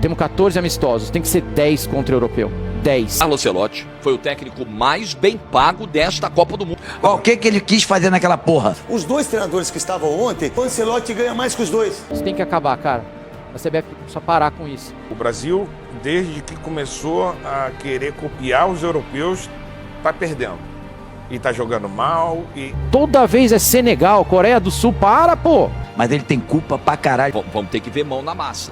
Temos 14 amistosos, tem que ser 10 contra o europeu. 10. Carlo Ancelotti foi o técnico mais bem pago desta Copa do Mundo. O que ele quis fazer naquela porra? Os dois treinadores que estavam ontem, o Ancelotti ganha mais que os dois. Isso tem que acabar, cara. A CBF precisa parar com isso. O Brasil, desde que começou a querer copiar os europeus, tá perdendo. E tá jogando mal e... Toda vez é Senegal, Coreia do Sul, para, pô! Mas ele tem culpa pra caralho. Vamos ter que ver mão na massa.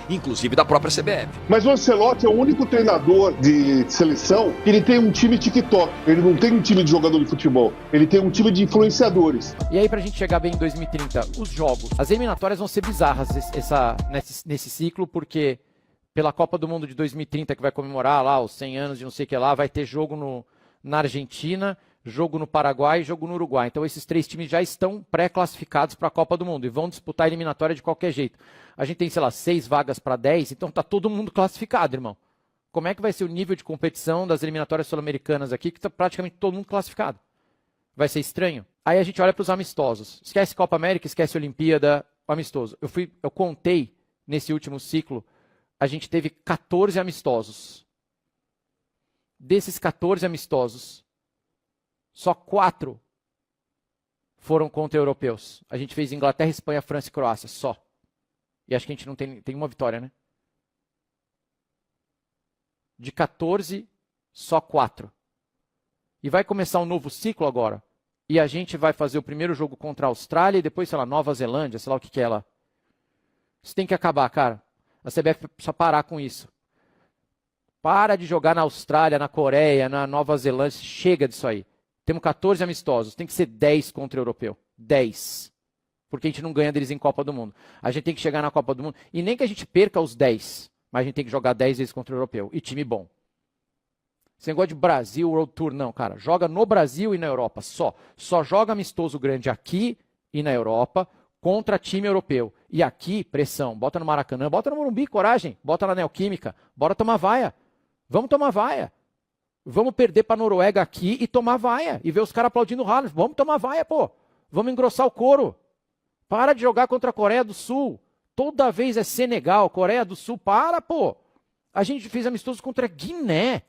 Inclusive da própria CBF. Mas o Ancelotti é o único treinador de seleção que ele tem um time TikTok. Ele não tem um time de jogador de futebol. Ele tem um time de influenciadores. E aí, pra gente chegar bem em 2030, os jogos. As eliminatórias vão ser bizarras nesse ciclo, porque pela Copa do Mundo de 2030, que vai comemorar lá os 100 anos de não sei o que lá, vai ter jogo na Argentina, jogo no Paraguai e jogo no Uruguai. Então esses 3 times já estão pré-classificados para a Copa do Mundo e vão disputar a eliminatória de qualquer jeito. A gente tem, sei lá, 6 vagas para 10, então tá todo mundo classificado, irmão. Como é que vai ser o nível de competição das eliminatórias sul-americanas aqui, que tá praticamente todo mundo classificado? Vai ser estranho? Aí a gente olha para os amistosos. Esquece Copa América, esquece Olimpíada, amistoso. Eu contei nesse último ciclo, a gente teve 14 amistosos. Desses 14 amistosos, só 4 foram contra europeus. A gente fez Inglaterra, Espanha, França e Croácia, só. E acho que a gente não tem uma vitória, né? De 14, só 4. E vai começar um novo ciclo agora. E a gente vai fazer o primeiro jogo contra a Austrália e depois, sei lá, Nova Zelândia, sei lá o que é lá. Isso tem que acabar, cara. A CBF precisa parar com isso. Para de jogar na Austrália, na Coreia, na Nova Zelândia. Chega disso aí. Temos 14 amistosos. Tem que ser 10 contra o europeu. 10. Porque a gente não ganha deles em Copa do Mundo. A gente tem que chegar na Copa do Mundo. E nem que a gente perca os 10. Mas a gente tem que jogar 10 vezes contra o europeu. E time bom. Esse negócio de Brasil, World Tour, não, cara. Joga no Brasil e na Europa, só. Só joga amistoso grande aqui e na Europa contra time europeu. E aqui, pressão. Bota no Maracanã, bota no Morumbi, coragem. Bota na Neoquímica. Bora tomar vaia. Vamos tomar vaia. Vamos perder pra Noruega aqui e tomar vaia. E ver os caras aplaudindo o Haaland. Vamos tomar vaia, pô. Vamos engrossar o couro. Para de jogar contra a Coreia do Sul. Toda vez é Senegal, Coreia do Sul. Para, pô. A gente fez amistoso contra Guiné,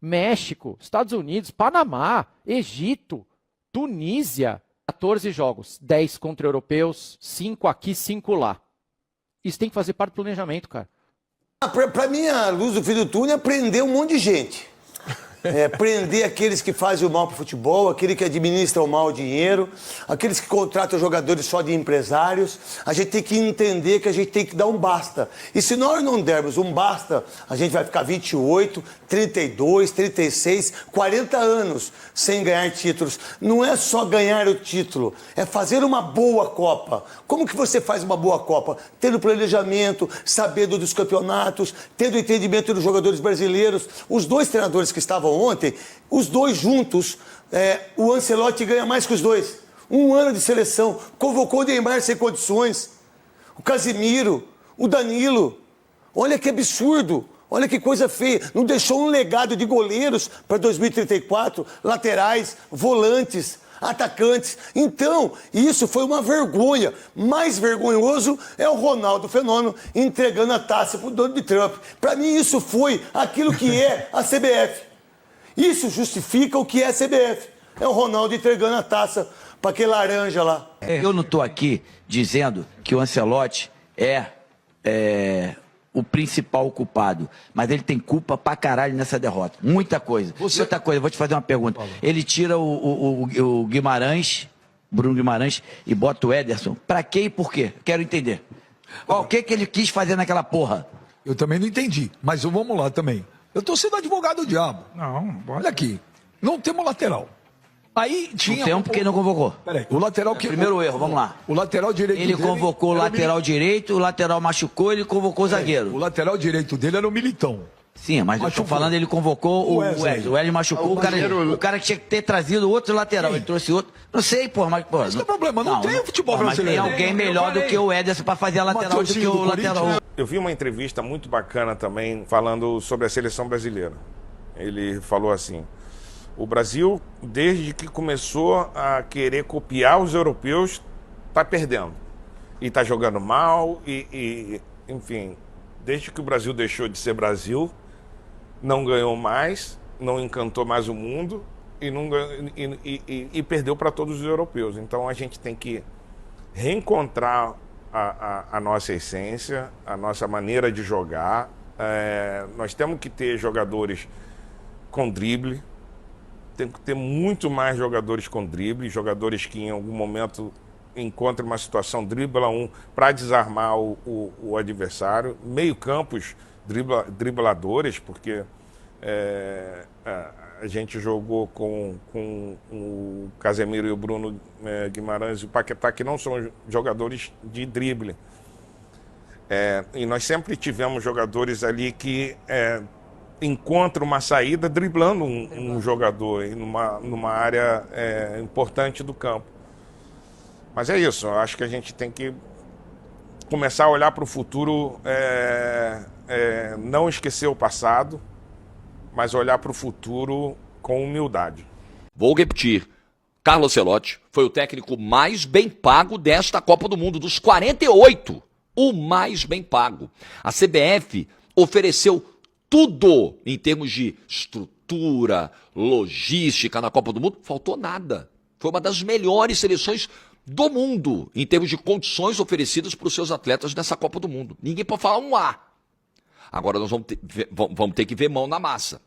México, Estados Unidos, Panamá, Egito, Tunísia. 14 jogos, 10 contra europeus, 5 aqui, 5 lá. Isso tem que fazer parte do planejamento, cara. Pra mim, a luz do fim do túnel é prender um monte de gente. Prender aqueles que fazem o mal pro futebol, aquele que administra o mal o dinheiro, aqueles que contratam jogadores só de empresários. A gente tem que entender que a gente tem que dar um basta. E se nós não dermos um basta, a gente vai ficar 28, 32, 36, 40 anos sem ganhar títulos. Não é só ganhar o título, é fazer uma boa Copa. Como que você faz uma boa Copa? Tendo planejamento, sabendo dos campeonatos, tendo entendimento dos jogadores brasileiros. Os dois treinadores que estavam ontem, os dois juntos, o Ancelotti ganha mais que os dois. Um ano de seleção, convocou o Neymar sem condições, o Casimiro, o Danilo. Olha que absurdo, olha que coisa feia. Não deixou um legado de goleiros para 2034, laterais, volantes, atacantes. Então, isso foi uma vergonha. Mais vergonhoso é o Ronaldo Fenômeno entregando a taça para o Donald Trump. Para mim, isso foi aquilo que é a CBF. Isso justifica o que é a CBF. É o Ronaldo entregando a taça para aquele laranja lá. Eu não estou aqui dizendo que o Ancelotti é o principal culpado, mas ele tem culpa pra caralho nessa derrota. Muita coisa. Outra coisa, vou te fazer uma pergunta. Ele tira o Guimarães, Bruno Guimarães, e bota o Ederson. Pra quê e por quê? Quero entender. O que ele quis fazer naquela porra? Eu também não entendi, mas vamos lá também. Eu tô sendo advogado do diabo. Não, olha aqui. Não temos lateral. Aí tinha... Não tem porque não convocou. Peraí, o lateral que... Primeiro erro, vamos lá. O lateral direito Ele dele convocou o lateral direito, o lateral machucou, ele convocou o zagueiro. O lateral direito dele era o Militão. Sim, mas eu tô falando, ele convocou o Wesley. O Wesley machucou, o cara que tinha que ter trazido outro lateral. Ele trouxe outro. Não sei, porra, mas... Porra, esse é o problema, não tem futebol brasileiro. Mas tem alguém melhor do que o Ederson pra fazer a lateral do que o lateral. Eu vi uma entrevista muito bacana também, falando sobre a seleção brasileira. Ele falou assim: o Brasil, desde que começou a querer copiar os europeus, tá perdendo. E tá jogando mal, enfim, Desde que o Brasil deixou de ser Brasil, não ganhou mais, não encantou mais o mundo e, não ganhou, e perdeu para todos os europeus. Então a gente tem que reencontrar a nossa essência, a nossa maneira de jogar. Nós temos que ter jogadores com drible, tem que ter muito mais jogadores com drible, jogadores que em algum momento encontrem uma situação, dribla um para desarmar o adversário, meio campos dribladores, porque a gente jogou com o Casemiro e o Bruno Guimarães e o Paquetá, que não são jogadores de drible. E nós sempre tivemos jogadores ali que encontram uma saída driblando um jogador numa área importante do campo. Mas é isso, eu acho que a gente tem que começar a olhar para o futuro, não esquecer o passado, mas olhar para o futuro com humildade. Vou repetir. Carlo Ancelotti foi o técnico mais bem pago desta Copa do Mundo, dos 48, o mais bem pago. A CBF ofereceu tudo em termos de estrutura, logística na Copa do Mundo, faltou nada. Foi uma das melhores seleções do mundo em termos de condições oferecidas para os seus atletas nessa Copa do Mundo. Ninguém pode falar um A. Agora nós vamos ter que ver mão na massa,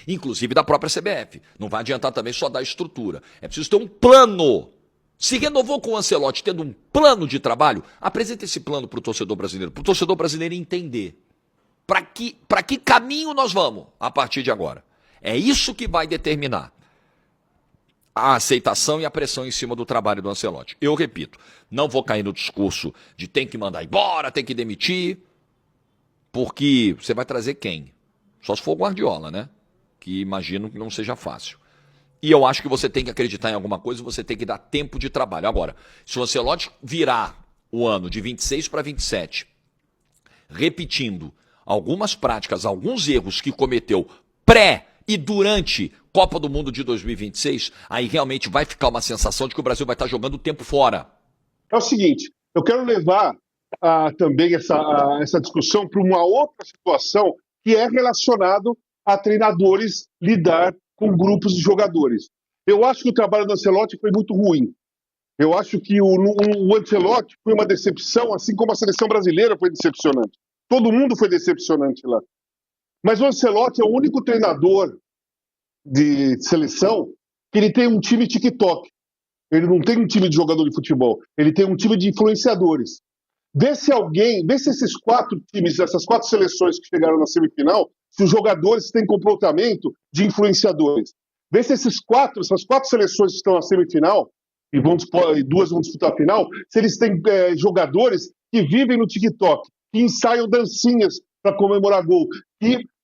inclusive da própria CBF. Não vai adiantar também só dar estrutura. É preciso ter um plano. Se renovou com o Ancelotti tendo um plano de trabalho, apresenta esse plano para o torcedor brasileiro entender para que caminho nós vamos a partir de agora. É isso que vai determinar a aceitação e a pressão em cima do trabalho do Ancelotti. Eu repito, não vou cair no discurso de tem que mandar embora, tem que demitir, porque você vai trazer quem? Só se for o Guardiola, né? Que imagino que não seja fácil. E eu acho que você tem que acreditar em alguma coisa, você tem que dar tempo de trabalho. Agora, se o Ancelotti virar o ano de 26 para 27, repetindo algumas práticas, alguns erros que cometeu pré e durante Copa do Mundo de 2026, aí realmente vai ficar uma sensação de que o Brasil vai estar jogando o tempo fora. É o seguinte, eu quero levar também essa discussão para uma outra situação que é relacionado a treinadores lidar com grupos de jogadores. Eu acho que o trabalho do Ancelotti foi muito ruim. Eu acho que o Ancelotti foi uma decepção, assim como a seleção brasileira foi decepcionante. Todo mundo foi decepcionante lá. Mas o Ancelotti é o único treinador de seleção que ele tem um time TikTok. Ele não tem um time de jogador de futebol. Ele tem um time de influenciadores. Vê se esses 4 times, essas 4 seleções que chegaram na semifinal, se os jogadores têm comportamento de influenciadores. Vê se essas 4 seleções que estão na semifinal, e 2 vão disputar a final, se eles têm jogadores que vivem no TikTok, que ensaiam dancinhas para comemorar gol.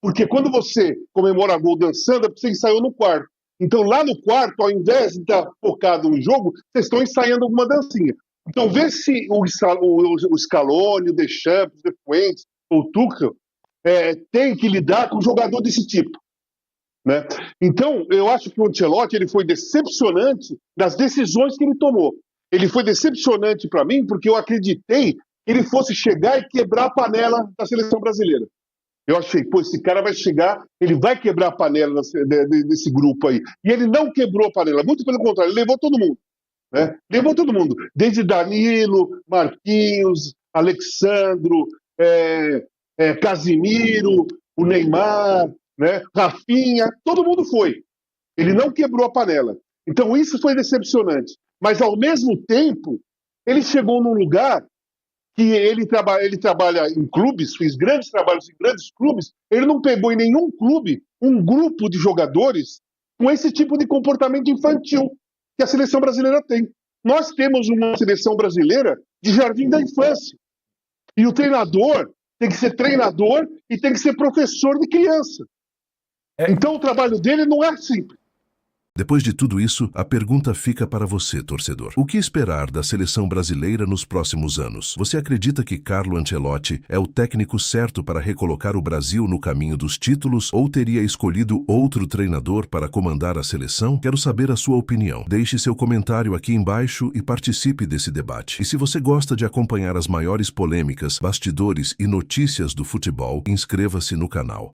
Porque quando você comemora gol dançando, é porque você ensaiou no quarto. Então, lá no quarto, ao invés de estar focado no jogo, vocês estão ensaiando alguma dancinha. Então, vê se o Scaloni, o Deschamps, o De Fuentes, o Tuchel, tem que lidar com um jogador desse tipo. Né? Então, eu acho que o Ancelotti ele foi decepcionante nas decisões que ele tomou. Ele foi decepcionante para mim porque eu acreditei que ele fosse chegar e quebrar a panela da seleção brasileira. Eu achei, esse cara vai chegar, ele vai quebrar a panela desse grupo aí. E ele não quebrou a panela, muito pelo contrário, ele levou todo mundo. Né? Levou todo mundo, desde Danilo, Marquinhos, Alexandro, Casimiro, o Neymar, né? Rafinha, todo mundo foi. Ele não quebrou a panela. Então isso foi decepcionante. Mas ao mesmo tempo, ele chegou num lugar que ele trabalha em clubes, fez grandes trabalhos em grandes clubes, ele não pegou em nenhum clube um grupo de jogadores com esse tipo de comportamento infantil que a seleção brasileira tem. Nós temos uma seleção brasileira de jardim da infância. E o treinador tem que ser treinador e tem que ser professor de criança. Então o trabalho dele não é simples. Depois de tudo isso, a pergunta fica para você, torcedor. O que esperar da seleção brasileira nos próximos anos? Você acredita que Carlo Ancelotti é o técnico certo para recolocar o Brasil no caminho dos títulos ou teria escolhido outro treinador para comandar a seleção? Quero saber a sua opinião. Deixe seu comentário aqui embaixo e participe desse debate. E se você gosta de acompanhar as maiores polêmicas, bastidores e notícias do futebol, inscreva-se no canal.